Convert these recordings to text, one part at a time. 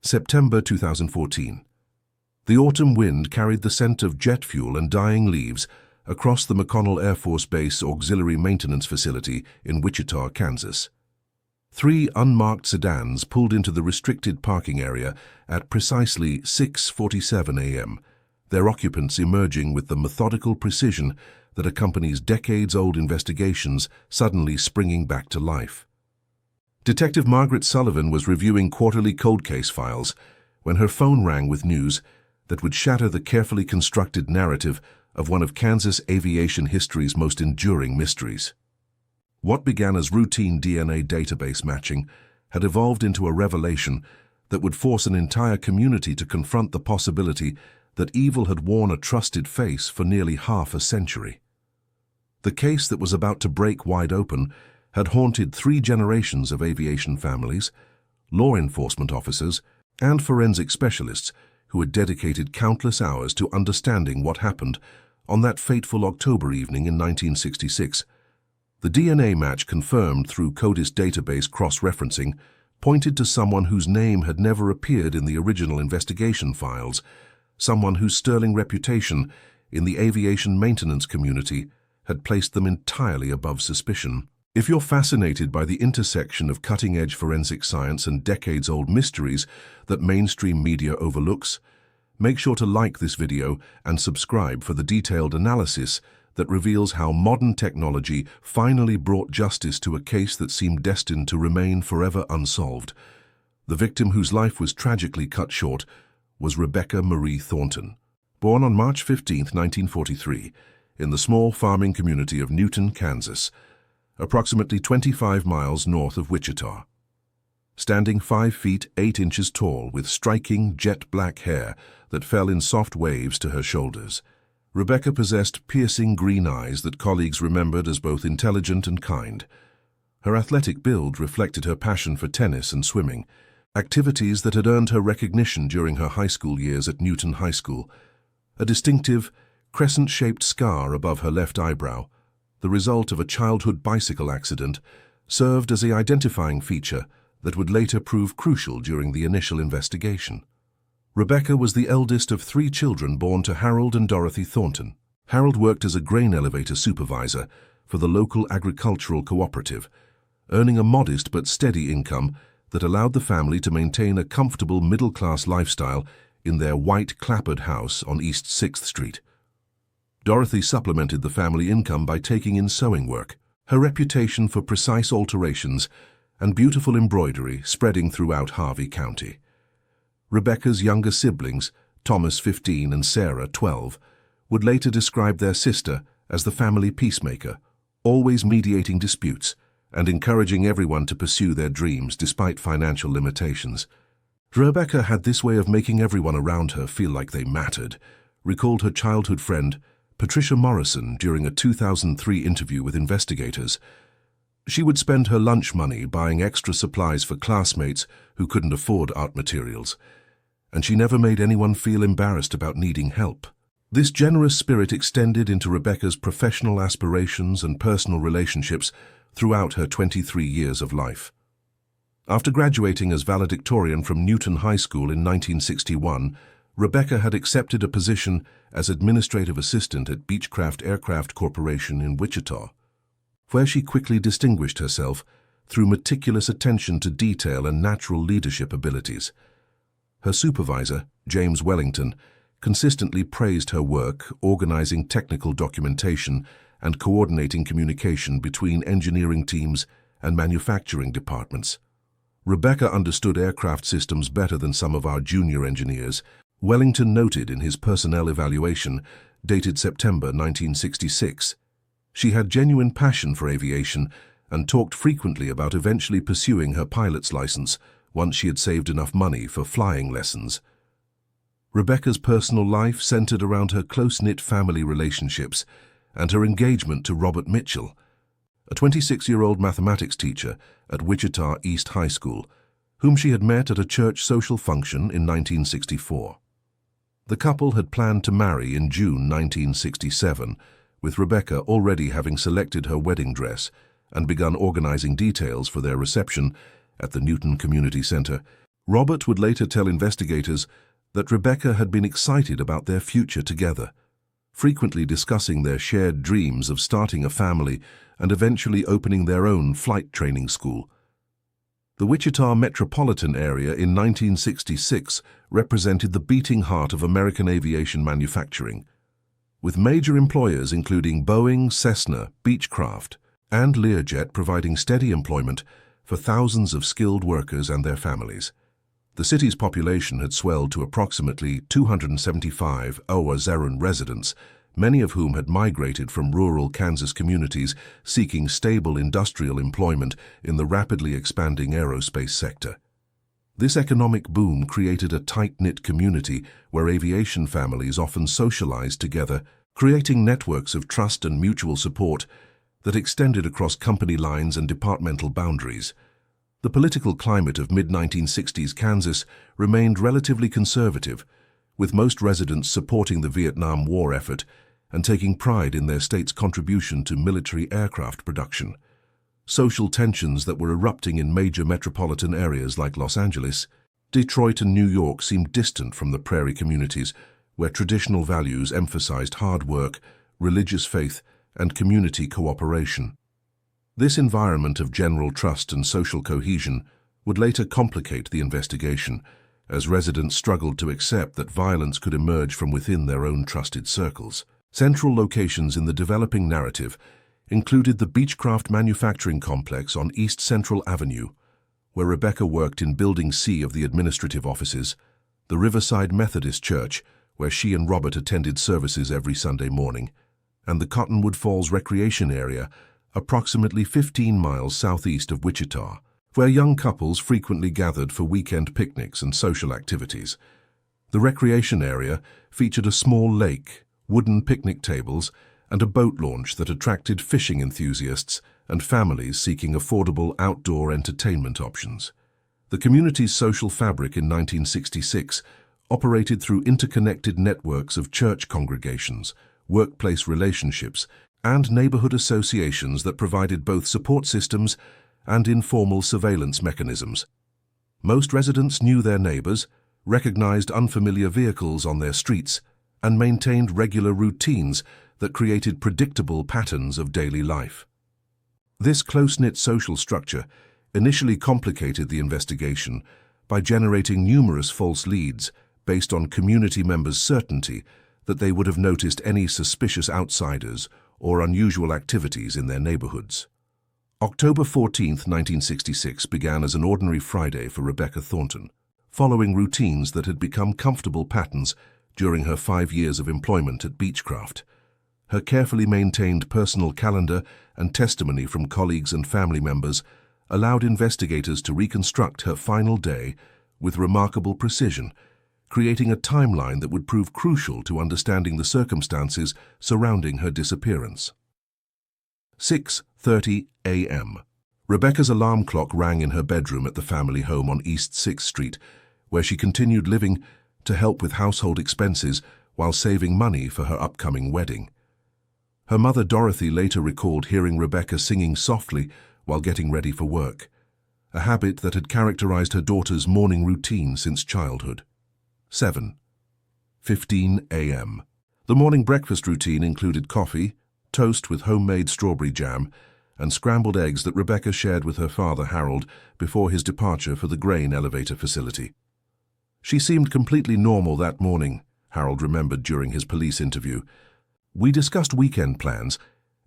September 2014. The autumn wind carried the scent of jet fuel and dying leaves across the McConnell Air Force Base Auxiliary Maintenance Facility in Wichita, Kansas. 3 unmarked sedans pulled into the restricted parking area at precisely 6:47 a.m., their occupants emerging with the methodical precision that accompanies decades-old investigations suddenly springing back to life. Detective Margaret Sullivan was reviewing quarterly cold case files when her phone rang with news that would shatter the carefully constructed narrative of one of Kansas aviation history's most enduring mysteries. What began as routine DNA database matching had evolved into a revelation that would force an entire community to confront the possibility that evil had worn a trusted face for nearly half a century. The case that was about to break wide open had haunted 3 generations of aviation families, law enforcement officers, and forensic specialists who had dedicated countless hours to understanding what happened on that fateful October evening in 1966. The DNA match confirmed through CODIS database cross-referencing pointed to someone whose name had never appeared in the original investigation files, someone whose sterling reputation in the aviation maintenance community had placed them entirely above suspicion. If you're fascinated by the intersection of cutting-edge forensic science and decades-old mysteries that mainstream media overlooks, make sure to like this video and subscribe for the detailed analysis that reveals how modern technology finally brought justice to a case that seemed destined to remain forever unsolved. The victim, whose life was tragically cut short, was Rebecca Marie Thornton. Born on March 15, 1943, in the small farming community of Newton, Kansas, approximately 25 miles north of Wichita. Standing 5 feet 8 inches tall with striking jet-black hair that fell in soft waves to her shoulders, Rebecca possessed piercing green eyes that colleagues remembered as both intelligent and kind. Her athletic build reflected her passion for tennis and swimming, activities that had earned her recognition during her high school years at Newton High School. A distinctive, crescent-shaped scar above her left eyebrow, the result of a childhood bicycle accident, served as an identifying feature that would later prove crucial during the initial investigation. Rebecca was the eldest of 3 children born to Harold and Dorothy Thornton. Harold worked as a grain elevator supervisor for the local agricultural cooperative, earning a modest but steady income that allowed the family to maintain a comfortable middle-class lifestyle in their white clapboard house on East 6th Street. Dorothy supplemented the family income by taking in sewing work, her reputation for precise alterations and beautiful embroidery spreading throughout Harvey County. Rebecca's younger siblings, Thomas 15 and Sarah 12, would later describe their sister as the family peacemaker, always mediating disputes and encouraging everyone to pursue their dreams despite financial limitations. Rebecca had this way of making everyone around her feel like they mattered, recalled her childhood friend Patricia Morrison during a 2003 interview with investigators. She would spend her lunch money buying extra supplies for classmates who couldn't afford art materials, and she never made anyone feel embarrassed about needing help. This generous spirit extended into Rebecca's professional aspirations and personal relationships throughout her 23 years of life. After graduating as valedictorian from Newton High School in 1961, Rebecca had accepted a position as administrative assistant at Beechcraft Aircraft Corporation in Wichita, where she quickly distinguished herself through meticulous attention to detail and natural leadership abilities. Her supervisor, James Wellington, consistently praised her work organizing technical documentation and coordinating communication between engineering teams and manufacturing departments. Rebecca understood aircraft systems better than some of our junior engineers, Wellington noted in his personnel evaluation, dated September 1966. She had genuine passion for aviation and talked frequently about eventually pursuing her pilot's license once she had saved enough money for flying lessons. Rebecca's personal life centered around her close-knit family relationships and her engagement to Robert Mitchell, a 26-year-old mathematics teacher at Wichita East High School, whom she had met at a church social function in 1964. The couple had planned to marry in June 1967, with Rebecca already having selected her wedding dress and begun organizing details for their reception at the Newton Community Center. Robert would later tell investigators that Rebecca had been excited about their future together, frequently discussing their shared dreams of starting a family and eventually opening their own flight training school. The Wichita metropolitan area in 1966 represented the beating heart of American aviation manufacturing, with major employers including Boeing, Cessna, Beechcraft, and Learjet providing steady employment for thousands of skilled workers and their families. The city's population had swelled to approximately 275 Owazaran residents, many of whom had migrated from rural Kansas communities seeking stable industrial employment in the rapidly expanding aerospace sector. This economic boom created a tight-knit community where aviation families often socialized together, creating networks of trust and mutual support that extended across company lines and departmental boundaries. The political climate of mid-1960s Kansas remained relatively conservative, with most residents supporting the Vietnam War effort and taking pride in their state's contribution to military aircraft production. Social tensions that were erupting in major metropolitan areas like Los Angeles, Detroit, and New York seemed distant from the prairie communities, where traditional values emphasized hard work, religious faith, and community cooperation. This environment of general trust and social cohesion would later complicate the investigation, as residents struggled to accept that violence could emerge from within their own trusted circles. Central locations in the developing narrative included the Beechcraft manufacturing complex on East Central Avenue, where Rebecca worked in Building C of the administrative offices, the Riverside Methodist Church, where she and Robert attended services every Sunday morning, and the Cottonwood Falls Recreation Area, approximately 15 miles southeast of Wichita, where young couples frequently gathered for weekend picnics and social activities. The recreation area featured a small lake, wooden picnic tables, and a boat launch that attracted fishing enthusiasts and families seeking affordable outdoor entertainment options. The community's social fabric in 1966 operated through interconnected networks of church congregations, workplace relationships, and neighborhood associations that provided both support systems and informal surveillance mechanisms. Most residents knew their neighbors, recognized unfamiliar vehicles on their streets, and maintained regular routines that created predictable patterns of daily life. This close-knit social structure initially complicated the investigation by generating numerous false leads based on community members' certainty that they would have noticed any suspicious outsiders or unusual activities in their neighborhoods. October 14, 1966 began as an ordinary Friday for Rebecca Thornton, following routines that had become comfortable patterns during her 5 years of employment at Beechcraft. Her carefully maintained personal calendar and testimony from colleagues and family members allowed investigators to reconstruct her final day with remarkable precision, creating a timeline that would prove crucial to understanding the circumstances surrounding her disappearance. 6:30 a.m. Rebecca's alarm clock rang in her bedroom at the family home on East 6th Street, where she continued living to help with household expenses while saving money for her upcoming wedding. Her mother Dorothy later recalled hearing Rebecca singing softly while getting ready for work, a habit that had characterized her daughter's morning routine since childhood. 7:15 a.m. The morning breakfast routine included coffee, toast with homemade strawberry jam, and scrambled eggs that Rebecca shared with her father Harold before his departure for the grain elevator facility. She seemed completely normal that morning, Harold remembered during his police interview. We discussed weekend plans,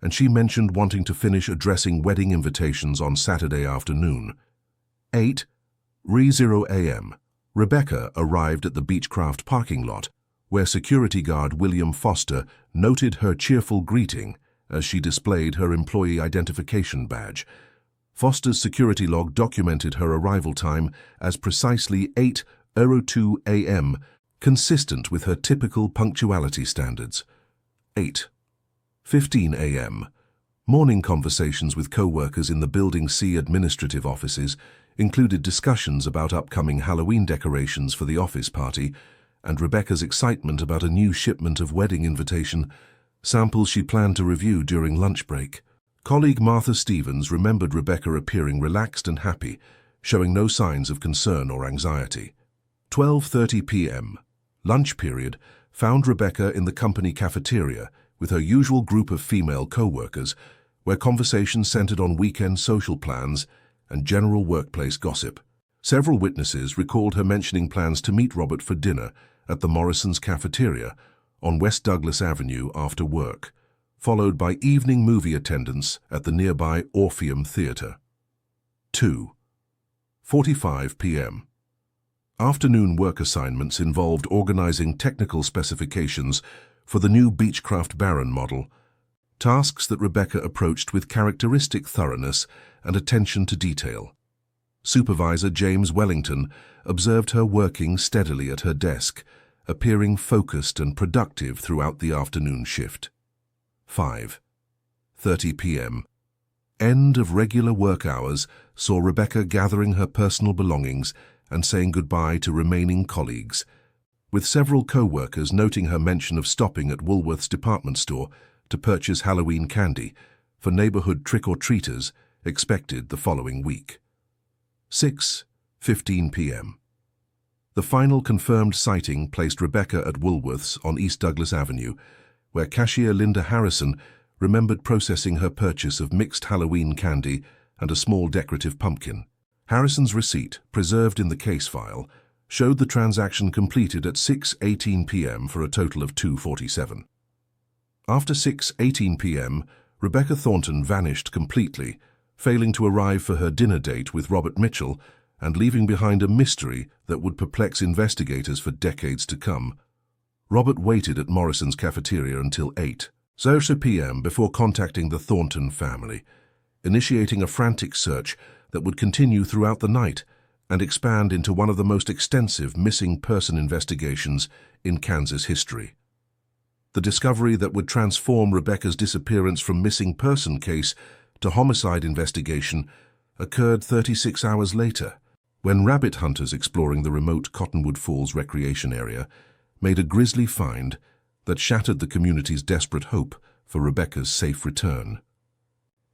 and she mentioned wanting to finish addressing wedding invitations on Saturday afternoon. 8:30 a.m. Rebecca arrived at the Beechcraft parking lot, where security guard William Foster noted her cheerful greeting as she displayed her employee identification badge. Foster's security log documented her arrival time as precisely 8:02 a.m., consistent with her typical punctuality standards. 8:15 a.m. Morning conversations with co-workers in the Building C administrative offices included discussions about upcoming Halloween decorations for the office party and Rebecca's excitement about a new shipment of wedding invitation samples she planned to review during lunch break. Colleague Martha Stevens remembered Rebecca appearing relaxed and happy, showing no signs of concern or anxiety. 12:30 p.m. Lunch period found Rebecca in the company cafeteria with her usual group of female co-workers, where conversation centered on weekend social plans and general workplace gossip. Several witnesses recalled her mentioning plans to meet Robert for dinner at the Morrison's cafeteria on West Douglas Avenue after work, followed by evening movie attendance at the nearby Orpheum Theatre. 2:45 p.m. Afternoon work assignments involved organizing technical specifications for the new Beechcraft Baron model, tasks that Rebecca approached with characteristic thoroughness and attention to detail. Supervisor James Wellington observed her working steadily at her desk, appearing focused and productive throughout the afternoon shift. 5:30 p.m. End of regular work hours saw Rebecca gathering her personal belongings and saying goodbye to remaining colleagues, with several co-workers noting her mention of stopping at Woolworth's department store to purchase Halloween candy for neighborhood trick-or-treaters expected the following week. 6:15 p.m. The final confirmed sighting placed Rebecca at Woolworth's on East Douglas Avenue, where cashier Linda Harrison remembered processing her purchase of mixed Halloween candy and a small decorative pumpkin. Harrison's receipt, preserved in the case file, showed the transaction completed at 6:18 p.m. for a total of $247. After 6:18 p.m., Rebecca Thornton vanished completely, failing to arrive for her dinner date with Robert Mitchell and leaving behind a mystery that would perplex investigators for decades to come. Robert waited at Morrison's cafeteria until 8:00 p.m. before contacting the Thornton family, initiating a frantic search that would continue throughout the night and expand into one of the most extensive missing person investigations in Kansas history. The discovery that would transform Rebecca's disappearance from missing person case to homicide investigation occurred 36 hours later, when rabbit hunters exploring the remote Cottonwood Falls recreation area made a grisly find that shattered the community's desperate hope for Rebecca's safe return.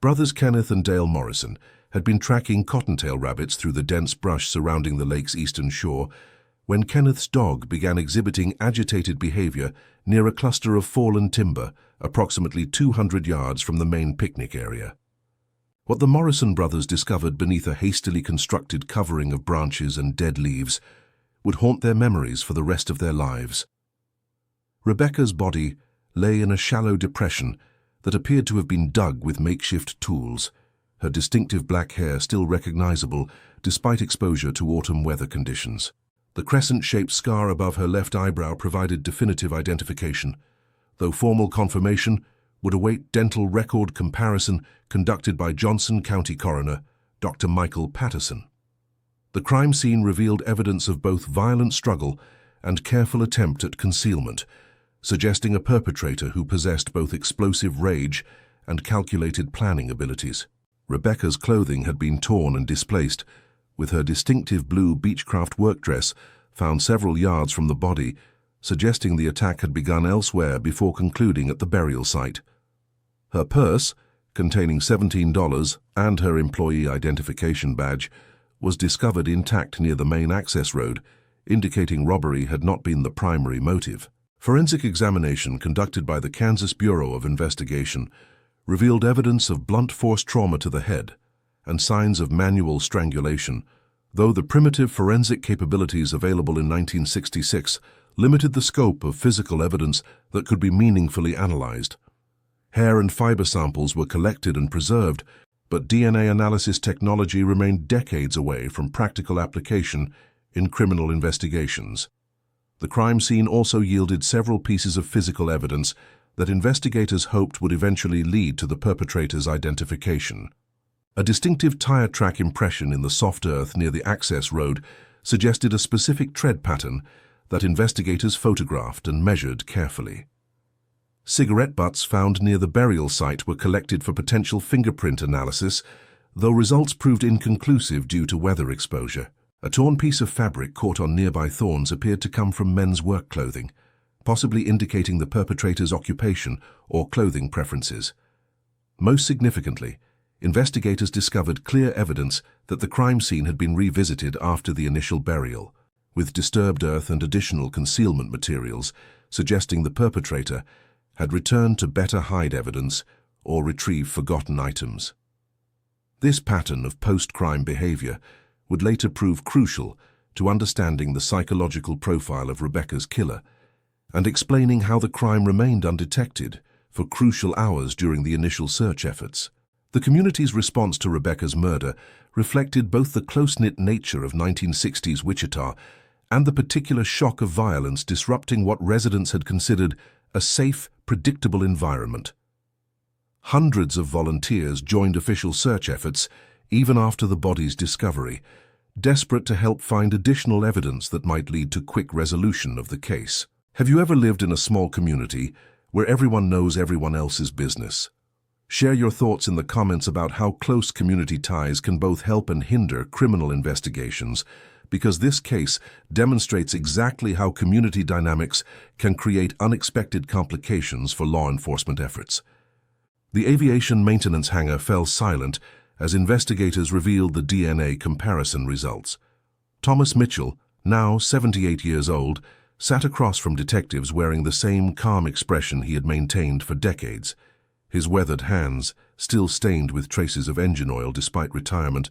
Brothers Kenneth and Dale Morrison had been tracking cottontail rabbits through the dense brush surrounding the lake's eastern shore when Kenneth's dog began exhibiting agitated behavior near a cluster of fallen timber approximately 200 yards from the main picnic area. What the Morrison brothers discovered beneath a hastily constructed covering of branches and dead leaves would haunt their memories for the rest of their lives. Rebecca's body lay in a shallow depression that appeared to have been dug with makeshift tools, her distinctive black hair still recognizable despite exposure to autumn weather conditions. The crescent-shaped scar above her left eyebrow provided definitive identification, though formal confirmation would await dental record comparison conducted by Johnson County Coroner Dr. Michael Patterson. The crime scene revealed evidence of both violent struggle and careful attempt at concealment, suggesting a perpetrator who possessed both explosive rage and calculated planning abilities. Rebecca's clothing had been torn and displaced, with her distinctive blue Beechcraft work dress found several yards from the body, suggesting the attack had begun elsewhere before concluding at the burial site. Her purse, containing $17 and her employee identification badge, was discovered intact near the main access road, indicating robbery had not been the primary motive. Forensic examination conducted by the Kansas Bureau of Investigation revealed evidence of blunt force trauma to the head and signs of manual strangulation, though the primitive forensic capabilities available in 1966 limited the scope of physical evidence that could be meaningfully analyzed. Hair and fiber samples were collected and preserved, but DNA analysis technology remained decades away from practical application in criminal investigations. The crime scene also yielded several pieces of physical evidence that investigators hoped would eventually lead to the perpetrator's identification. A distinctive tire track impression in the soft earth near the access road suggested a specific tread pattern that investigators photographed and measured carefully. Cigarette butts found near the burial site were collected for potential fingerprint analysis, though results proved inconclusive due to weather exposure. A torn piece of fabric caught on nearby thorns appeared to come from men's work clothing, possibly indicating the perpetrator's occupation or clothing preferences. Most significantly, investigators discovered clear evidence that the crime scene had been revisited after the initial burial, with disturbed earth and additional concealment materials, suggesting the perpetrator had returned to better hide evidence or retrieve forgotten items. This pattern of post-crime behavior would later prove crucial to understanding the psychological profile of Rebecca's killer and explaining how the crime remained undetected for crucial hours during the initial search efforts. The community's response to Rebecca's murder reflected both the close-knit nature of 1960s Wichita and the particular shock of violence disrupting what residents had considered a safe, predictable environment. Hundreds of volunteers joined official search efforts even after the body's discovery, desperate to help find additional evidence that might lead to quick resolution of the case. Have you ever lived in a small community where everyone knows everyone else's business? Share your thoughts in the comments about how close community ties can both help and hinder criminal investigations, because this case demonstrates exactly how community dynamics can create unexpected complications for law enforcement efforts. The aviation maintenance hangar fell silent as investigators revealed the DNA comparison results. Thomas Mitchell, now 78 years old, sat across from detectives wearing the same calm expression he had maintained for decades. His weathered hands, still stained with traces of engine oil despite retirement,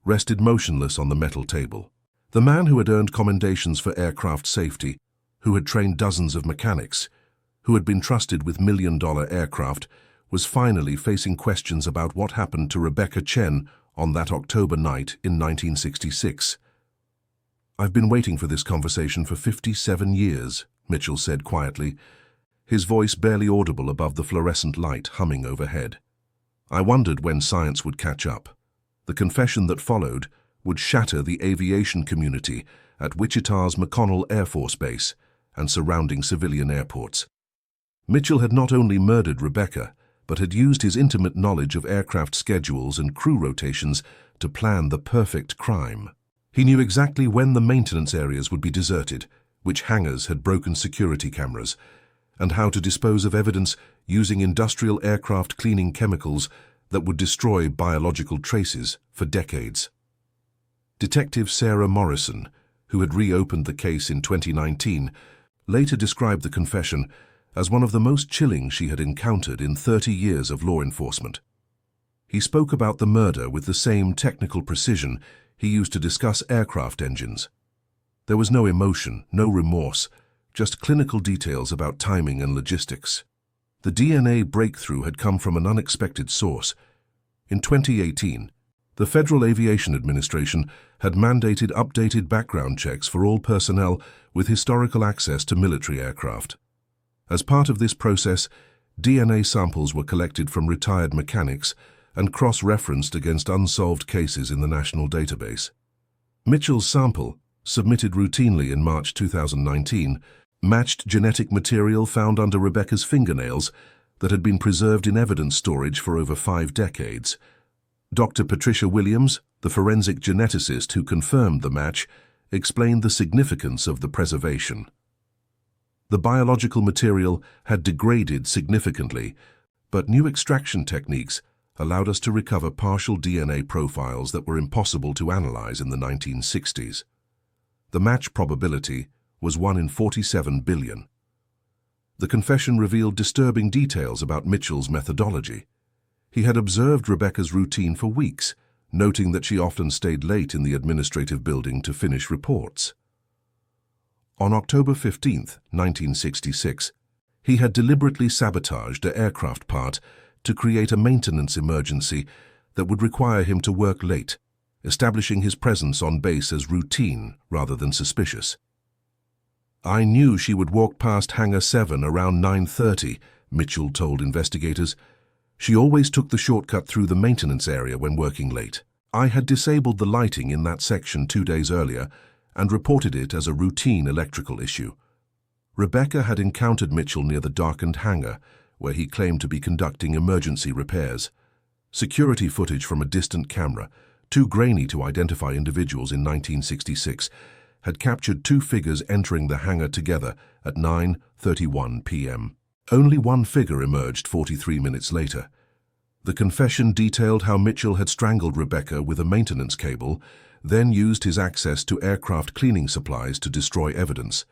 rested motionless on the metal table. The man who had earned commendations for aircraft safety, who had trained dozens of mechanics, who had been trusted with million-dollar aircraft, was finally facing questions about what happened to Rebecca Chen on that October night in 1966. "I've been waiting for this conversation for 57 years, Mitchell said quietly, his voice barely audible above the fluorescent light humming overhead. "I wondered when science would catch up. The confession that followed would shatter the aviation community at Wichita's McConnell Air Force Base and surrounding civilian airports. Mitchell had not only murdered Rebecca, but had used his intimate knowledge of aircraft schedules and crew rotations to plan the perfect crime. He knew exactly when the maintenance areas would be deserted, which hangars had broken security cameras, and how to dispose of evidence using industrial aircraft cleaning chemicals that would destroy biological traces for decades. Detective Sarah Morrison, who had reopened the case in 2019, later described the confession as one of the most chilling she had encountered in 30 years of law enforcement. He spoke about the murder with the same technical precision he used to discuss aircraft engines. There was no emotion, no remorse, just clinical details about timing and logistics. The DNA breakthrough had come from an unexpected source. In 2018, the Federal Aviation Administration had mandated updated background checks for all personnel with historical access to military aircraft. As part of this process, DNA samples were collected from retired mechanics and cross-referenced against unsolved cases in the national database. Mitchell's sample, submitted routinely in March 2019, matched genetic material found under Rebecca's fingernails that had been preserved in evidence storage for over 5 decades. Dr. Patricia Williams, the forensic geneticist who confirmed the match, explained the significance of the preservation. The biological material had degraded significantly, but new extraction techniques allowed us to recover partial DNA profiles that were impossible to analyze in the 1960s. The match probability was 1 in 47 billion. The confession revealed disturbing details about Mitchell's methodology. He had observed Rebecca's routine for weeks, noting that she often stayed late in the administrative building to finish reports. On October 15, 1966, he had deliberately sabotaged an aircraft part to create a maintenance emergency that would require him to work late, establishing his presence on base as routine rather than suspicious. "I knew she would walk past Hangar 7 around 9:30, Mitchell told investigators. "She always took the shortcut through the maintenance area when working late. I had disabled the lighting in that section 2 days earlier and reported it as a routine electrical issue." Rebecca had encountered Mitchell near the darkened hangar, where he claimed to be conducting emergency repairs. Security footage from a distant camera, too grainy to identify individuals in 1966, had captured 2 figures entering the hangar together at 9:31 p.m. Only one figure emerged 43 minutes later. The confession detailed how Mitchell had strangled Rebecca with a maintenance cable, then used his access to aircraft cleaning supplies to destroy evidence.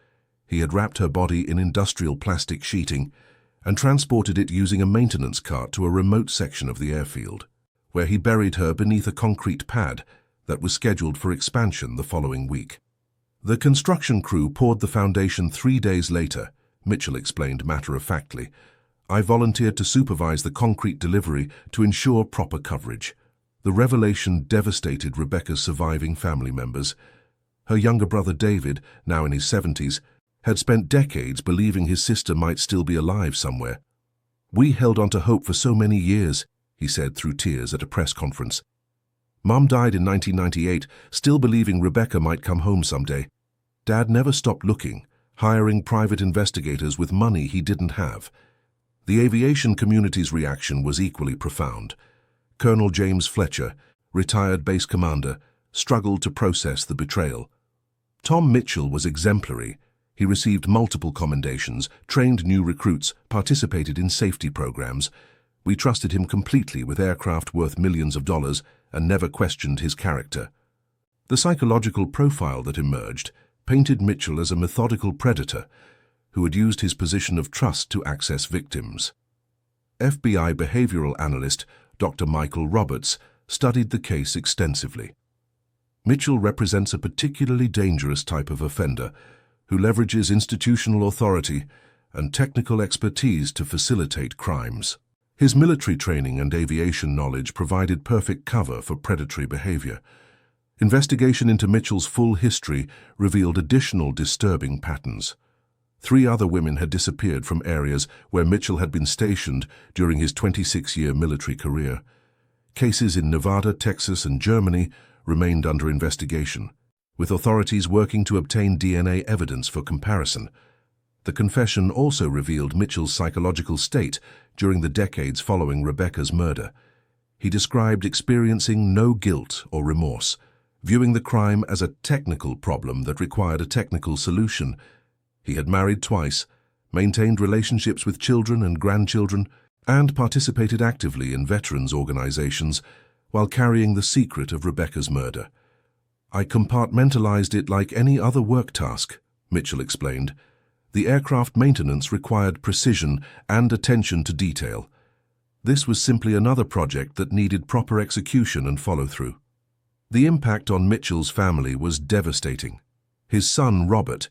He had wrapped her body in industrial plastic sheeting and transported it using a maintenance cart to a remote section of the airfield, where he buried her beneath a concrete pad that was scheduled for expansion the following week. The construction crew poured the foundation 3 days later, Mitchell explained matter-of-factly. I volunteered to supervise the concrete delivery to ensure proper coverage. The revelation devastated Rebecca's surviving family members. Her younger brother David, now in his 70s, had spent decades believing his sister might still be alive somewhere. We held on to hope for so many years, he said through tears at a press conference. Mom died in 1998, still believing Rebecca might come home someday. Dad never stopped looking, hiring private investigators with money he didn't have. The aviation community's reaction was equally profound. Colonel James Fletcher, retired base commander, struggled to process the betrayal. Tom Mitchell was exemplary. He received multiple commendations, trained new recruits, participated in safety programs. We trusted him completely with aircraft worth millions of dollars and never questioned his character. The psychological profile that emerged painted Mitchell as a methodical predator who had used his position of trust to access victims. FBI behavioral analyst Dr. Michael Roberts studied the case extensively. Mitchell represents a particularly dangerous type of offender who leverages institutional authority and technical expertise to facilitate crimes. His military training and aviation knowledge provided perfect cover for predatory behavior. Investigation into Mitchell's full history revealed additional disturbing patterns. 3 other women had disappeared from areas where Mitchell had been stationed during his 26-year military career. Cases in Nevada, Texas, and Germany remained under investigation, with authorities working to obtain DNA evidence for comparison. The confession also revealed Mitchell's psychological state during the decades following Rebecca's murder. He described experiencing no guilt or remorse, viewing the crime as a technical problem that required a technical solution. He had married twice, maintained relationships with children and grandchildren, and participated actively in veterans organizations while carrying the secret of Rebecca's murder. I compartmentalized it like any other work task, Mitchell explained. The aircraft maintenance required precision and attention to detail. This was simply another project that needed proper execution and follow-through. The impact on Mitchell's family was devastating. His son, Robert,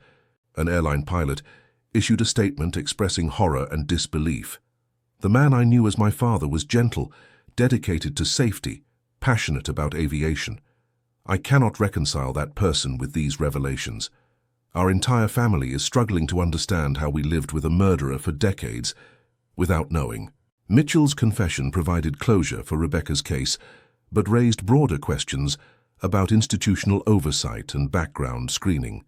an airline pilot, issued a statement expressing horror and disbelief. The man I knew as my father was gentle, dedicated to safety, passionate about aviation. I cannot reconcile that person with these revelations. Our entire family is struggling to understand how we lived with a murderer for decades without knowing. Mitchell's confession provided closure for Rebecca's case, but raised broader questions about institutional oversight and background screening.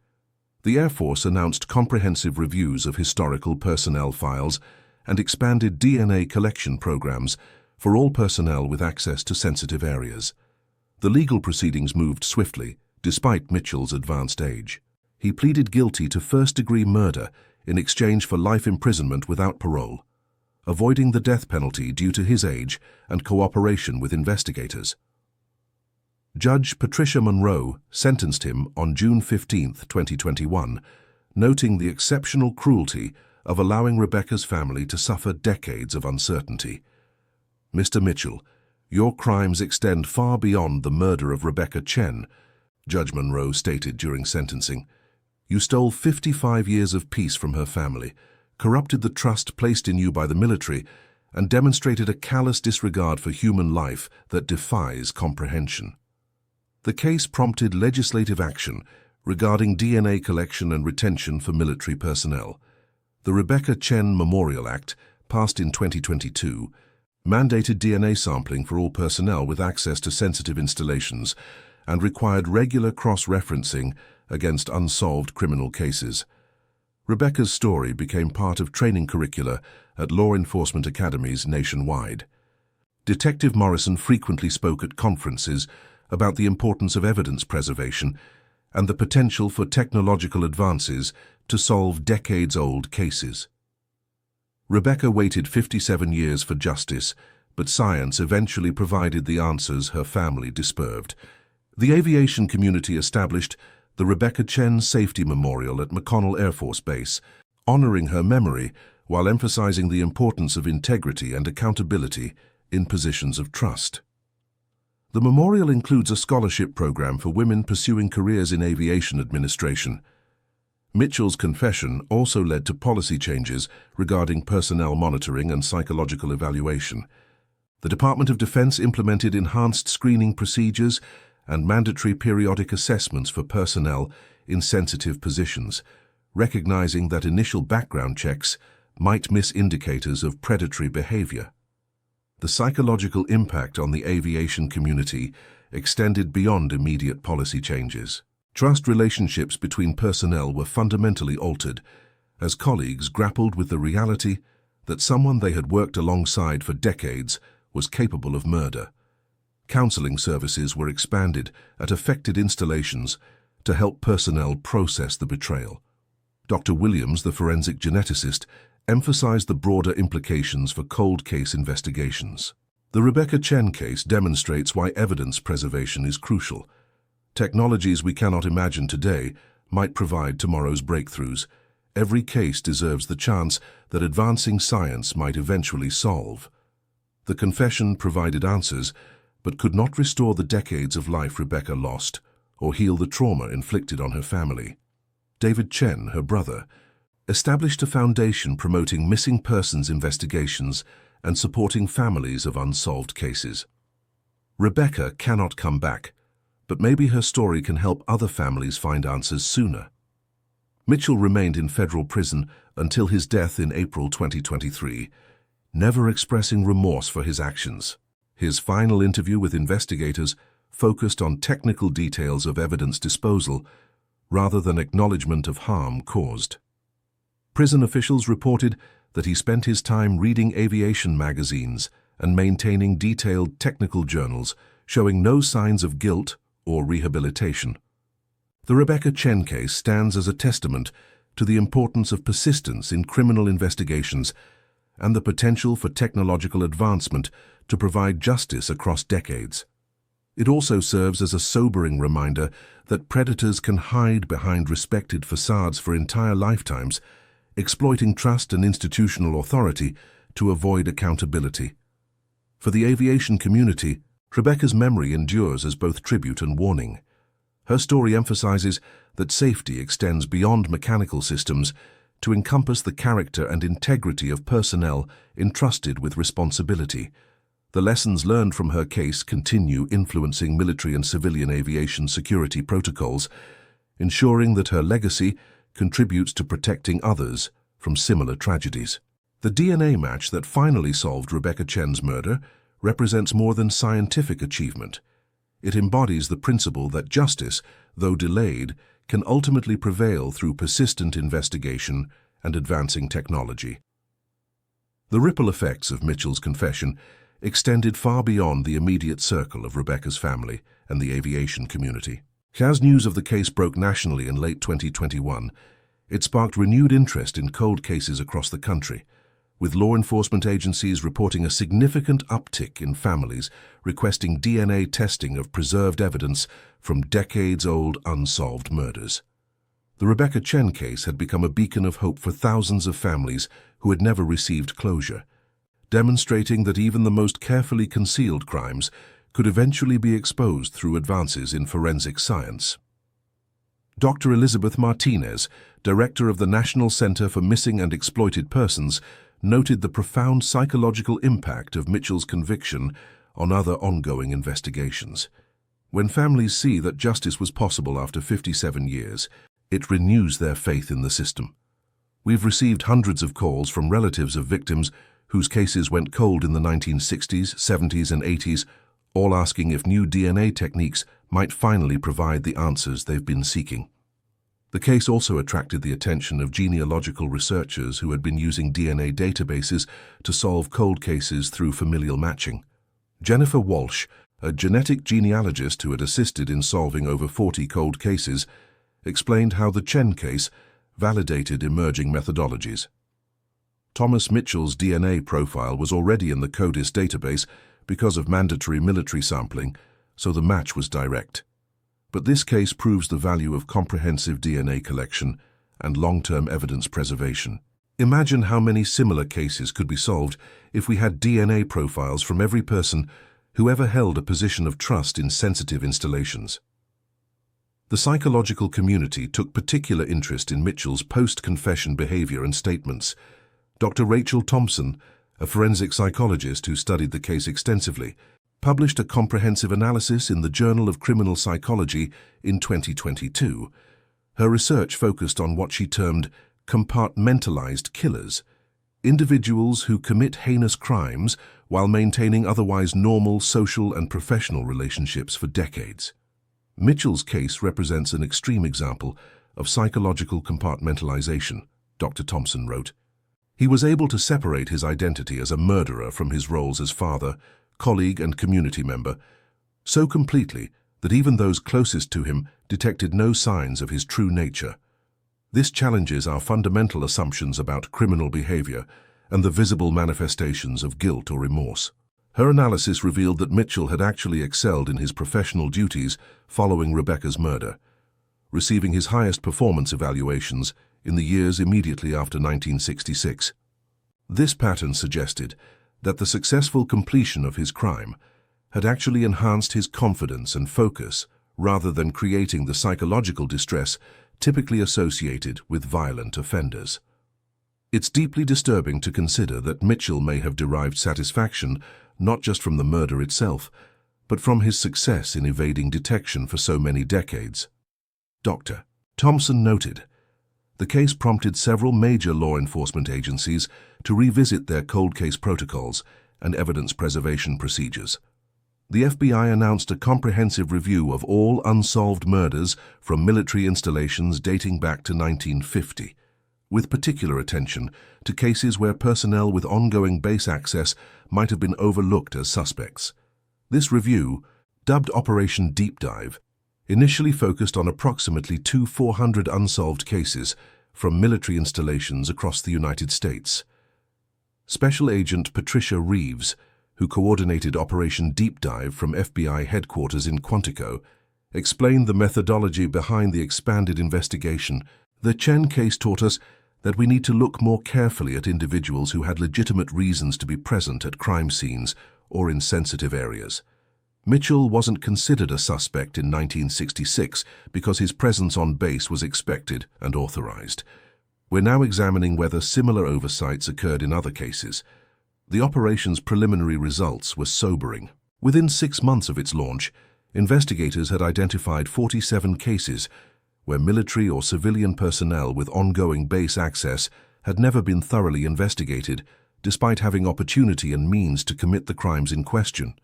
The Air Force announced comprehensive reviews of historical personnel files and expanded DNA collection programs for all personnel with access to sensitive areas. The legal proceedings moved swiftly, despite Mitchell's advanced age. He pleaded guilty to first-degree murder in exchange for life imprisonment without parole, avoiding the death penalty due to his age and cooperation with investigators. Judge Patricia Monroe sentenced him on June 15, 2021, noting the exceptional cruelty of allowing Rebecca's family to suffer decades of uncertainty. Mr. Mitchell, your crimes extend far beyond the murder of Rebecca Chen, Judge Monroe stated during sentencing. You stole 55 years of peace from her family, corrupted the trust placed in you by the military, and demonstrated a callous disregard for human life that defies comprehension. The case prompted legislative action regarding DNA collection and retention for military personnel. The Rebecca Chen Memorial Act, passed in 2022, mandated DNA sampling for all personnel with access to sensitive installations and required regular cross-referencing against unsolved criminal cases. Rebecca's story became part of training curricula at law enforcement academies nationwide. Detective Morrison frequently spoke at conferences about the importance of evidence preservation and the potential for technological advances to solve decades-old cases. Rebecca waited 57 years for justice, but science eventually provided the answers her family despaired. The aviation community established the Rebecca Chen Safety Memorial at McConnell Air Force Base, honoring her memory while emphasizing the importance of integrity and accountability in positions of trust. The memorial includes a scholarship program for women pursuing careers in aviation administration. Mitchell's confession also led to policy changes regarding personnel monitoring and psychological evaluation. The Department of Defense implemented enhanced screening procedures and mandatory periodic assessments for personnel in sensitive positions, recognizing that initial background checks might miss indicators of predatory behavior. The psychological impact on the aviation community extended beyond immediate policy changes. Trust relationships between personnel were fundamentally altered as colleagues grappled with the reality that someone they had worked alongside for decades was capable of murder. Counseling services were expanded at affected installations to help personnel process the betrayal. Dr. Williams, the forensic geneticist, emphasized the broader implications for cold case investigations. The Rebecca Chen case demonstrates why evidence preservation is crucial. Technologies we cannot imagine today might provide tomorrow's breakthroughs. Every case deserves the chance that advancing science might eventually solve. The confession provided answers, but could not restore the decades of life Rebecca lost or heal the trauma inflicted on her family. David Chen, her brother, established a foundation promoting missing persons investigations and supporting families of unsolved cases. Rebecca cannot come back, but maybe her story can help other families find answers sooner. Mitchell remained in federal prison until his death in April 2023, never expressing remorse for his actions. His final interview with investigators focused on technical details of evidence disposal rather than acknowledgement of harm caused. Prison officials reported that he spent his time reading aviation magazines and maintaining detailed technical journals showing no signs of guilt or rehabilitation. The Rebecca Chen case stands as a testament to the importance of persistence in criminal investigations and the potential for technological advancement to provide justice across decades. It also serves as a sobering reminder that predators can hide behind respected facades for entire lifetimes, exploiting trust and institutional authority to avoid accountability. For the aviation community, Rebecca's memory endures as both tribute and warning. Her story emphasizes that safety extends beyond mechanical systems to encompass the character and integrity of personnel entrusted with responsibility. The lessons learned from her case continue influencing military and civilian aviation security protocols, ensuring that her legacy contributes to protecting others from similar tragedies. The DNA match that finally solved Rebecca Chen's murder represents more than scientific achievement. It embodies the principle that justice, though delayed, can ultimately prevail through persistent investigation and advancing technology. The ripple effects of Mitchell's confession extended far beyond the immediate circle of Rebecca's family and the aviation community. As news of the case broke nationally in late 2021, it sparked renewed interest in cold cases across the country, with law enforcement agencies reporting a significant uptick in families requesting DNA testing of preserved evidence from decades-old unsolved murders. The Rebecca Chen case had become a beacon of hope for thousands of families who had never received closure, demonstrating that even the most carefully concealed crimes could eventually be exposed through advances in forensic science. Dr. Elizabeth Martinez, director of the National Center for Missing and Exploited Persons, noted the profound psychological impact of Mitchell's conviction on other ongoing investigations. When families see that justice was possible after 57 years, it renews their faith in the system. We've received hundreds of calls from relatives of victims whose cases went cold in the 1960s, 70s, and 80s, all asking if new DNA techniques might finally provide the answers they've been seeking. The case also attracted the attention of genealogical researchers who had been using DNA databases to solve cold cases through familial matching. Jennifer Walsh, a genetic genealogist who had assisted in solving over 40 cold cases, explained how the Chen case validated emerging methodologies. Thomas Mitchell's DNA profile was already in the CODIS database because of mandatory military sampling, so the match was direct. But this case proves the value of comprehensive DNA collection and long-term evidence preservation. Imagine how many similar cases could be solved if we had DNA profiles from every person who ever held a position of trust in sensitive installations. The psychological community took particular interest in Mitchell's post-confession behavior and statements. Dr. Rachel Thompson, a forensic psychologist who studied the case extensively, published a comprehensive analysis in the Journal of Criminal Psychology in 2022. Her research focused on what she termed compartmentalized killers, individuals who commit heinous crimes while maintaining otherwise normal social and professional relationships for decades. Mitchell's case represents an extreme example of psychological compartmentalization, Dr. Thompson wrote. He was able to separate his identity as a murderer from his roles as father, colleague, and community member so completely that even those closest to him detected no signs of his true nature. This challenges our fundamental assumptions about criminal behavior and the visible manifestations of guilt or remorse. Her analysis revealed that Mitchell had actually excelled in his professional duties following Rebecca's murder, receiving his highest performance evaluations in the years immediately after 1966. This pattern suggested that the successful completion of his crime had actually enhanced his confidence and focus rather than creating the psychological distress typically associated with violent offenders. It's deeply disturbing to consider that Mitchell may have derived satisfaction not just from the murder itself, but from his success in evading detection for so many decades. Dr. Thompson noted, the case prompted several major law enforcement agencies to revisit their cold case protocols and evidence preservation procedures. The FBI announced a comprehensive review of all unsolved murders from military installations dating back to 1950, with particular attention to cases where personnel with ongoing base access might have been overlooked as suspects. This review, dubbed Operation Deep Dive, initially focused on approximately 400 unsolved cases from military installations across the United States. Special Agent Patricia Reeves, who coordinated Operation Deep Dive from FBI headquarters in Quantico, explained the methodology behind the expanded investigation. The Chen case taught us that we need to look more carefully at individuals who had legitimate reasons to be present at crime scenes or in sensitive areas. Mitchell wasn't considered a suspect in 1966 because his presence on base was expected and authorized. We're now examining whether similar oversights occurred in other cases. The operation's preliminary results were sobering. Within 6 months of its launch, investigators had identified 47 cases where military or civilian personnel with ongoing base access had never been thoroughly investigated, despite having opportunity and means to commit the crimes in question.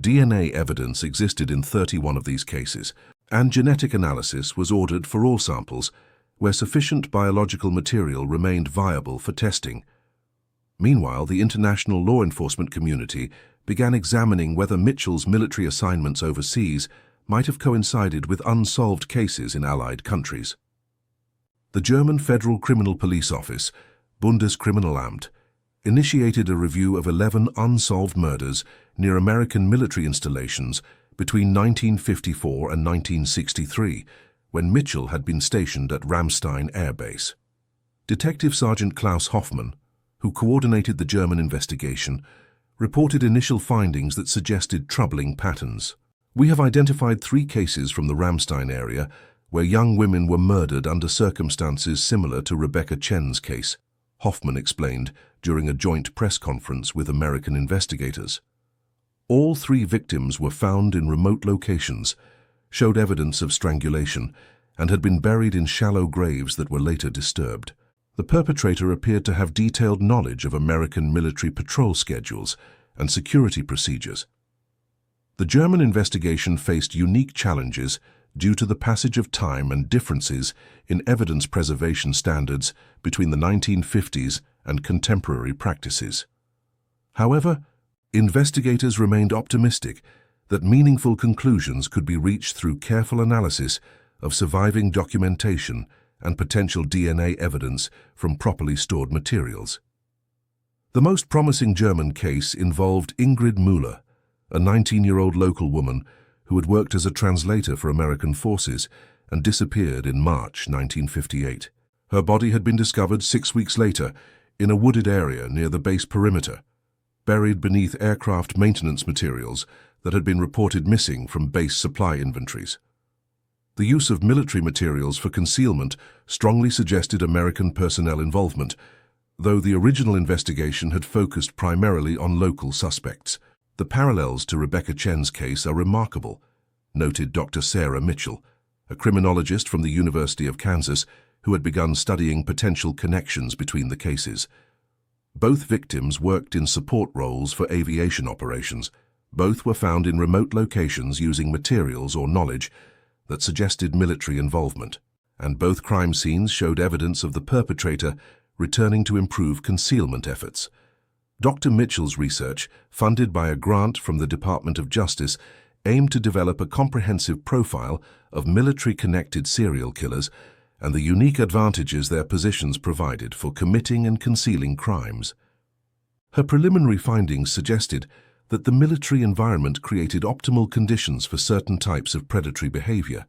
DNA evidence existed in 31 of these cases, and genetic analysis was ordered for all samples where sufficient biological material remained viable for testing. Meanwhile, the international law enforcement community began examining whether Mitchell's military assignments overseas might have coincided with unsolved cases in Allied countries. The German Federal Criminal Police Office, Bundeskriminalamt, initiated a review of 11 unsolved murders near American military installations between 1954 and 1963, when Mitchell had been stationed at Ramstein Air Base. Detective Sergeant Klaus Hoffmann, who coordinated the German investigation, reported initial findings that suggested troubling patterns. We have identified 3 cases from the Ramstein area where young women were murdered under circumstances similar to Rebecca Chen's case, Hoffmann explained during a joint press conference with American investigators. All 3 victims were found in remote locations, showed evidence of strangulation, and had been buried in shallow graves that were later disturbed. The perpetrator appeared to have detailed knowledge of American military patrol schedules and security procedures. The German investigation faced unique challenges due to the passage of time and differences in evidence preservation standards between the 1950s and contemporary practices. However, investigators remained optimistic that meaningful conclusions could be reached through careful analysis of surviving documentation and potential DNA evidence from properly stored materials. The most promising German case involved Ingrid Müller, a 19-year-old local woman who had worked as a translator for American forces and disappeared in March 1958. Her body had been discovered 6 weeks later in a wooded area near the base perimeter, buried beneath aircraft maintenance materials that had been reported missing from base supply inventories. The use of military materials for concealment strongly suggested American personnel involvement, though the original investigation had focused primarily on local suspects. The parallels to Rebecca Chen's case are remarkable, noted Dr. Sarah Mitchell, a criminologist from the University of Kansas who had begun studying potential connections between the cases. Both victims worked in support roles for aviation operations. Both were found in remote locations using materials or knowledge that suggested military involvement, and both crime scenes showed evidence of the perpetrator returning to improve concealment efforts. Dr. Mitchell's research, funded by a grant from the Department of Justice, aimed to develop a comprehensive profile of military-connected serial killers and the unique advantages their positions provided for committing and concealing crimes. Her preliminary findings suggested that the military environment created optimal conditions for certain types of predatory behavior,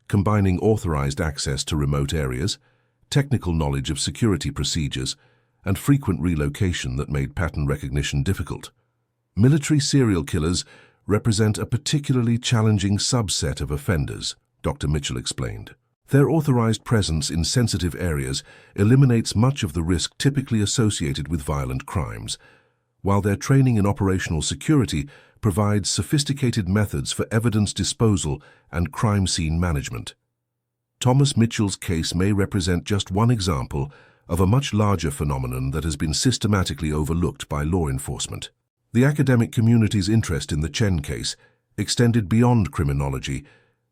combining authorized access to remote areas, technical knowledge of security procedures, and frequent relocation that made pattern recognition difficult. Military serial killers represent a particularly challenging subset of offenders, Dr. Mitchell explained. Their authorized presence in sensitive areas eliminates much of the risk typically associated with violent crimes, while their training in operational security provides sophisticated methods for evidence disposal and crime scene management. Thomas Mitchell's case may represent just one example of a much larger phenomenon that has been systematically overlooked by law enforcement. The academic community's interest in the Chen case extended beyond criminology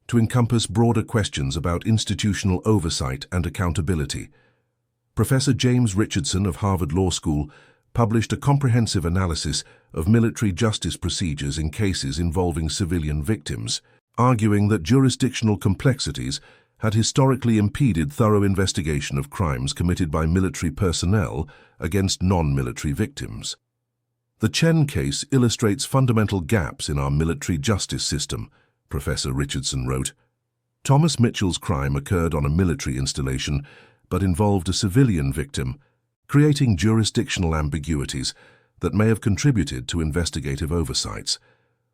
to encompass broader questions about institutional oversight and accountability. Professor James Richardson of Harvard Law School published a comprehensive analysis of military justice procedures in cases involving civilian victims, arguing that jurisdictional complexities had historically impeded thorough investigation of crimes committed by military personnel against non-military victims. The Chen case illustrates fundamental gaps in our military justice system, Professor Richardson wrote. Thomas Mitchell's crime occurred on a military installation but involved a civilian victim, creating jurisdictional ambiguities that may have contributed to investigative oversights.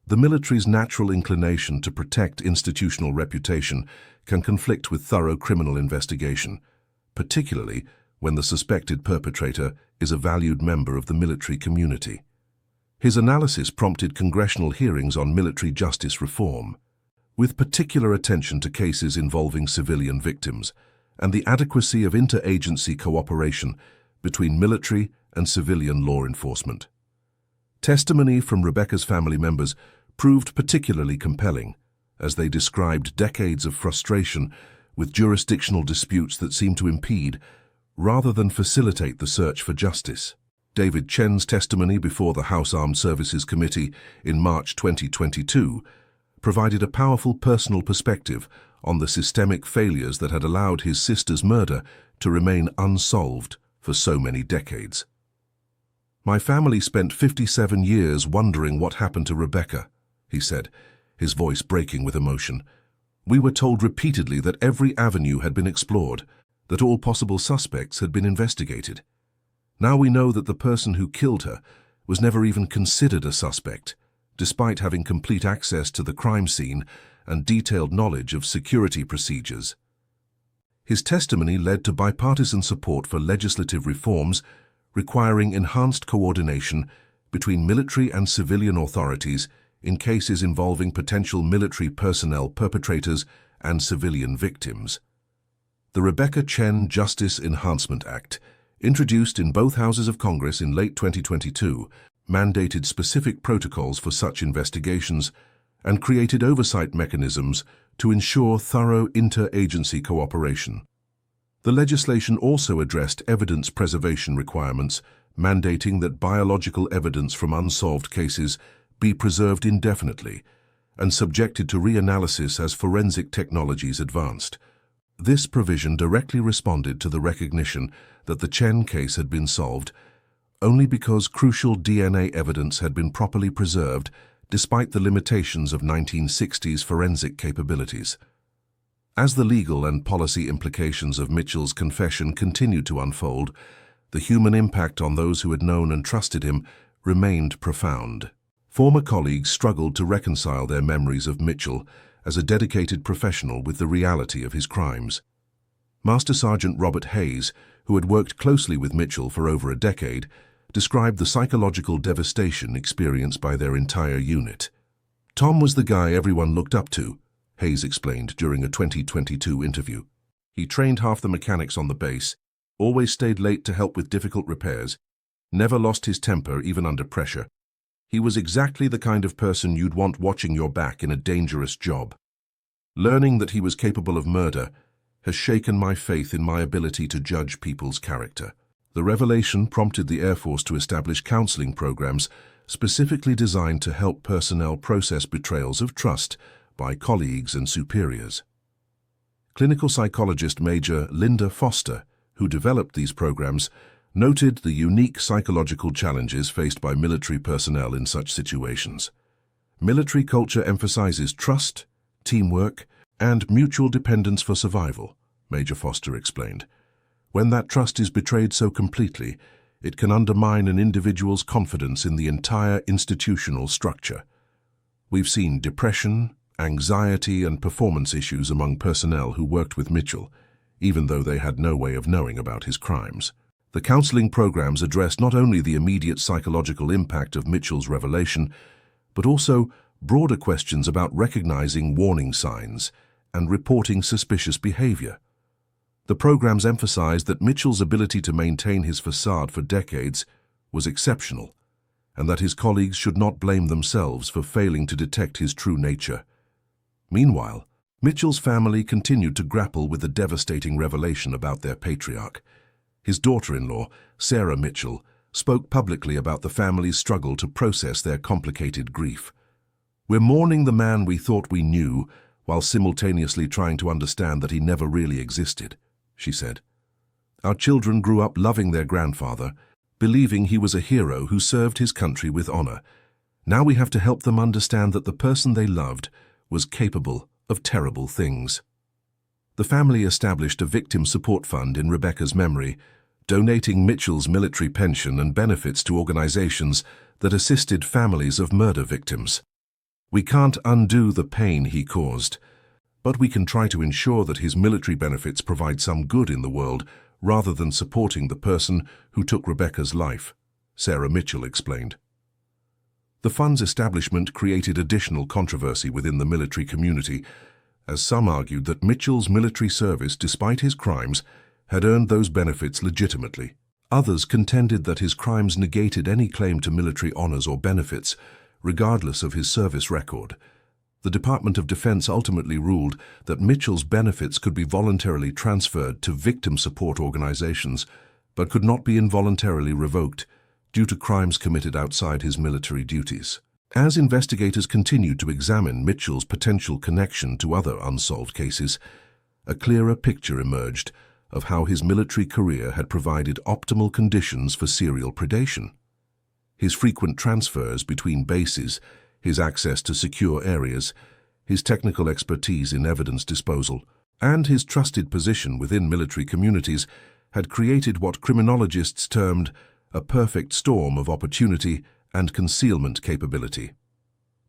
The military's natural inclination to protect institutional reputation can conflict with thorough criminal investigation, particularly when the suspected perpetrator is a valued member of the military community. His analysis prompted congressional hearings on military justice reform, with particular attention to cases involving civilian victims and the adequacy of interagency cooperation between military and civilian law enforcement. Testimony from Rebecca's family members proved particularly compelling, as they described decades of frustration with jurisdictional disputes that seemed to impede, rather than facilitate, the search for justice. David Chen's testimony before the House Armed Services Committee in March 2022 provided a powerful personal perspective on the systemic failures that had allowed his sister's murder to remain unsolved for so many decades. "My family spent 57 years wondering what happened to Rebecca," he said, his voice breaking with emotion. "We were told repeatedly that every avenue had been explored, that all possible suspects had been investigated. Now we know that the person who killed her was never even considered a suspect, despite having complete access to the crime scene and detailed knowledge of security procedures." His testimony led to bipartisan support for legislative reforms requiring enhanced coordination between military and civilian authorities in cases involving potential military personnel perpetrators and civilian victims. The Rebecca Chen Justice Enhancement Act, introduced in both houses of Congress in late 2022, mandated specific protocols for such investigations and created oversight mechanisms to ensure thorough interagency cooperation. The legislation also addressed evidence preservation requirements, mandating that biological evidence from unsolved cases be preserved indefinitely and subjected to reanalysis as forensic technologies advanced. This provision directly responded to the recognition that the Chen case had been solved only because crucial DNA evidence had been properly preserved despite the limitations of 1960s forensic capabilities. As the legal and policy implications of Mitchell's confession continued to unfold, the human impact on those who had known and trusted him remained profound. Former colleagues struggled to reconcile their memories of Mitchell as a dedicated professional with the reality of his crimes. Master Sergeant Robert Hayes, who had worked closely with Mitchell for over a decade, described the psychological devastation experienced by their entire unit. "Tom was the guy everyone looked up to," Hayes explained during a 2022 interview. "He trained half the mechanics on the base, always stayed late to help with difficult repairs, never lost his temper even under pressure. He was exactly the kind of person you'd want watching your back in a dangerous job. Learning that he was capable of murder has shaken my faith in my ability to judge people's character." The revelation prompted the Air Force to establish counseling programs specifically designed to help personnel process betrayals of trust by colleagues and superiors. Clinical psychologist Major Linda Foster, who developed these programs, noted the unique psychological challenges faced by military personnel in such situations. Military culture emphasizes trust, teamwork, and mutual dependence for survival, Major Foster explained. When that trust is betrayed so completely, it can undermine an individual's confidence in the entire institutional structure. We've seen depression, anxiety, and performance issues among personnel who worked with Mitchell, even though they had no way of knowing about his crimes. The counseling programs addressed not only the immediate psychological impact of Mitchell's revelation, but also broader questions about recognizing warning signs and reporting suspicious behavior. The programs emphasized that Mitchell's ability to maintain his facade for decades was exceptional, and that his colleagues should not blame themselves for failing to detect his true nature. Meanwhile, Mitchell's family continued to grapple with the devastating revelation about their patriarch. His daughter-in-law, Sarah Mitchell, spoke publicly about the family's struggle to process their complicated grief. "We're mourning the man we thought we knew, while simultaneously trying to understand that he never really existed," she said. "Our children grew up loving their grandfather, believing he was a hero who served his country with honor. Now we have to help them understand that the person they loved was capable of terrible things." The family established a victim support fund in Rebecca's memory, donating Mitchell's military pension and benefits to organizations that assisted families of murder victims. "We can't undo the pain he caused, but we can try to ensure that his military benefits provide some good in the world rather than supporting the person who took Rebecca's life," Sarah Mitchell explained. The fund's establishment created additional controversy within the military community, as some argued that Mitchell's military service, despite his crimes, had earned those benefits legitimately. Others contended that his crimes negated any claim to military honors or benefits, regardless of his service record. The Department of Defense ultimately ruled that Mitchell's benefits could be voluntarily transferred to victim support organizations, but could not be involuntarily revoked due to crimes committed outside his military duties. As investigators continued to examine Mitchell's potential connection to other unsolved cases, a clearer picture emerged of how his military career had provided optimal conditions for serial predation. His frequent transfers between bases, his access to secure areas, his technical expertise in evidence disposal, and his trusted position within military communities had created what criminologists termed a perfect storm of opportunity and concealment capability.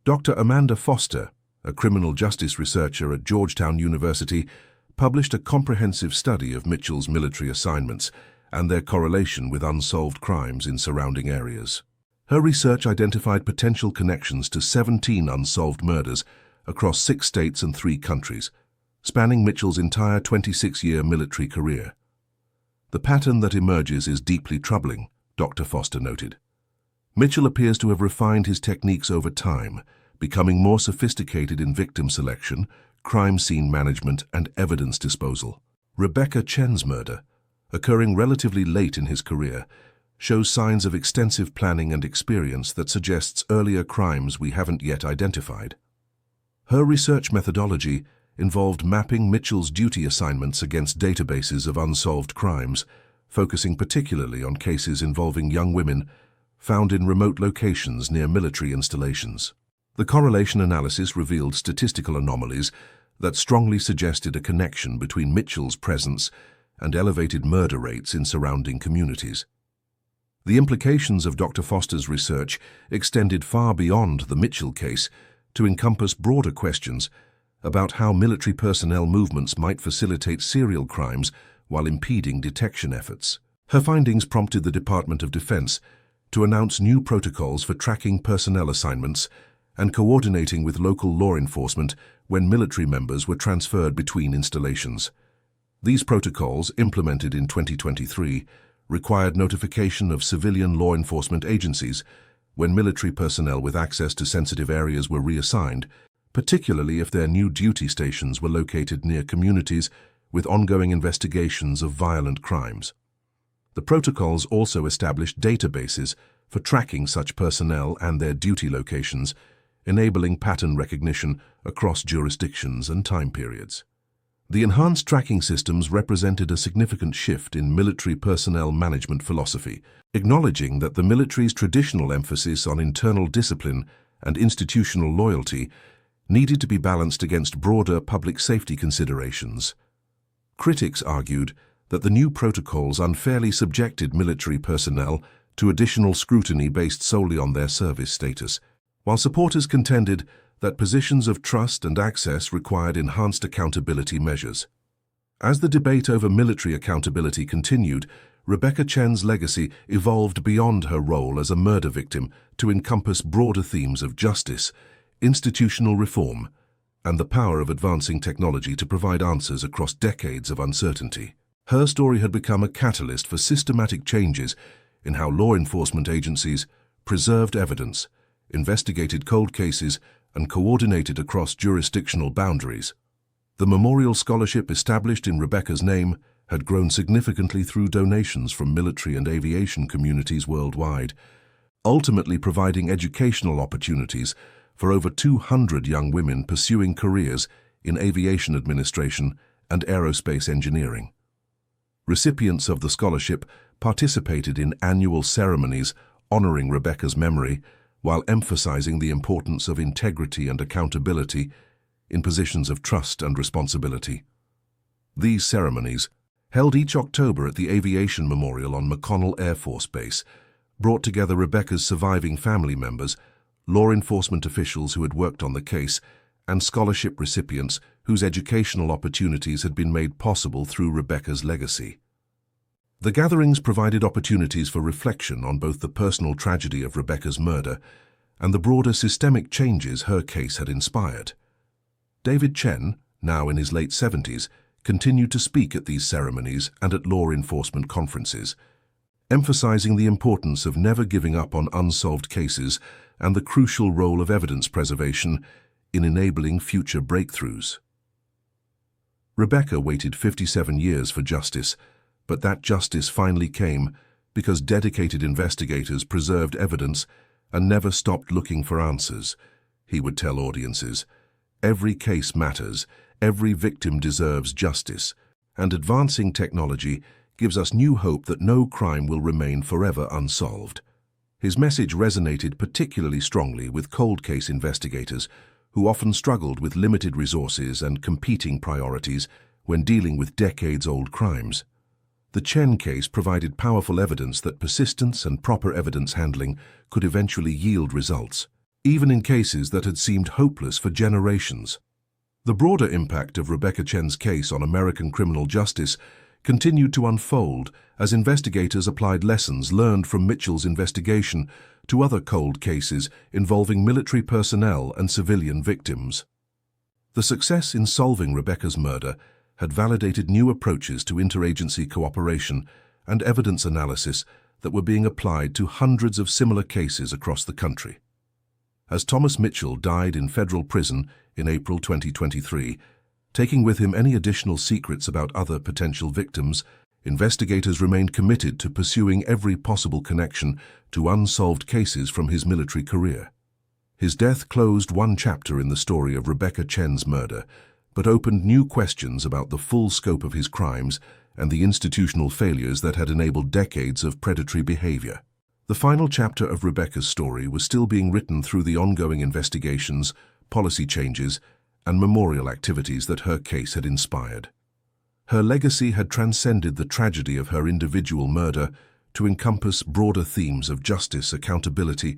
Dr. Amanda Foster, a criminal justice researcher at Georgetown University, published a comprehensive study of Mitchell's military assignments and their correlation with unsolved crimes in surrounding areas. Her research identified potential connections to 17 unsolved murders across 6 states and 3 countries, spanning Mitchell's entire 26-year military career. "The pattern that emerges is deeply troubling," Dr. Foster noted. "Mitchell appears to have refined his techniques over time, becoming more sophisticated in victim selection, crime scene management, and evidence disposal. Rebecca Chen's murder, occurring relatively late in his career, shows signs of extensive planning and experience that suggests earlier crimes we haven't yet identified." Her research methodology involved mapping Mitchell's duty assignments against databases of unsolved crimes, focusing particularly on cases involving young women found in remote locations near military installations. The correlation analysis revealed statistical anomalies that strongly suggested a connection between Mitchell's presence and elevated murder rates in surrounding communities. The implications of Dr. Foster's research extended far beyond the Mitchell case to encompass broader questions about how military personnel movements might facilitate serial crimes while impeding detection efforts. Her findings prompted the Department of Defense to announce new protocols for tracking personnel assignments and coordinating with local law enforcement when military members were transferred between installations. These protocols, implemented in 2023, required notification of civilian law enforcement agencies when military personnel with access to sensitive areas were reassigned, particularly if their new duty stations were located near communities with ongoing investigations of violent crimes. The protocols also established databases for tracking such personnel and their duty locations, enabling pattern recognition across jurisdictions and time periods. The enhanced tracking systems represented a significant shift in military personnel management philosophy, acknowledging that the military's traditional emphasis on internal discipline and institutional loyalty needed to be balanced against broader public safety considerations. Critics argued that the new protocols unfairly subjected military personnel to additional scrutiny based solely on their service status, while supporters contended that positions of trust and access required enhanced accountability measures. As the debate over military accountability continued, Rebecca Chen's legacy evolved beyond her role as a murder victim to encompass broader themes of justice, institutional reform, and the power of advancing technology to provide answers across decades of uncertainty. Her story had become a catalyst for systematic changes in how law enforcement agencies preserved evidence, investigated cold cases, and coordinated across jurisdictional boundaries. The memorial scholarship established in Rebecca's name had grown significantly through donations from military and aviation communities worldwide, ultimately providing educational opportunities for over 200 young women pursuing careers in aviation administration and aerospace engineering. Recipients of the scholarship participated in annual ceremonies honoring Rebecca's memory, while emphasizing the importance of integrity and accountability in positions of trust and responsibility. These ceremonies, held each October at the Aviation Memorial on McConnell Air Force Base, brought together Rebecca's surviving family members, law enforcement officials who had worked on the case, and scholarship recipients whose educational opportunities had been made possible through Rebecca's legacy. The gatherings provided opportunities for reflection on both the personal tragedy of Rebecca's murder and the broader systemic changes her case had inspired. David Chen, now in his late 70s, continued to speak at these ceremonies and at law enforcement conferences, emphasizing the importance of never giving up on unsolved cases and the crucial role of evidence preservation in enabling future breakthroughs. Rebecca waited 57 years for justice, but that justice finally came because dedicated investigators preserved evidence and never stopped looking for answers. He would tell audiences, "Every case matters, every victim deserves justice, and advancing technology gives us new hope that no crime will remain forever unsolved." His message resonated particularly strongly with cold case investigators who often struggled with limited resources and competing priorities when dealing with decades-old crimes. The Chen case provided powerful evidence that persistence and proper evidence handling could eventually yield results, even in cases that had seemed hopeless for generations. The broader impact of Rebecca Chen's case on American criminal justice continued to unfold as investigators applied lessons learned from Mitchell's investigation to other cold cases involving military personnel and civilian victims. The success in solving Rebecca's murder had validated new approaches to interagency cooperation and evidence analysis that were being applied to hundreds of similar cases across the country. As Thomas Mitchell died in federal prison in April 2023, taking with him any additional secrets about other potential victims, investigators remained committed to pursuing every possible connection to unsolved cases from his military career. His death closed one chapter in the story of Rebecca Chen's murder, but opened new questions about the full scope of his crimes and the institutional failures that had enabled decades of predatory behavior. The final chapter of Rebecca's story was still being written through the ongoing investigations, policy changes, and memorial activities that her case had inspired. Her legacy had transcended the tragedy of her individual murder to encompass broader themes of justice, accountability,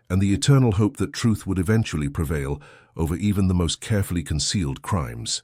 and the eternal hope that truth would eventually prevail over even the most carefully concealed crimes.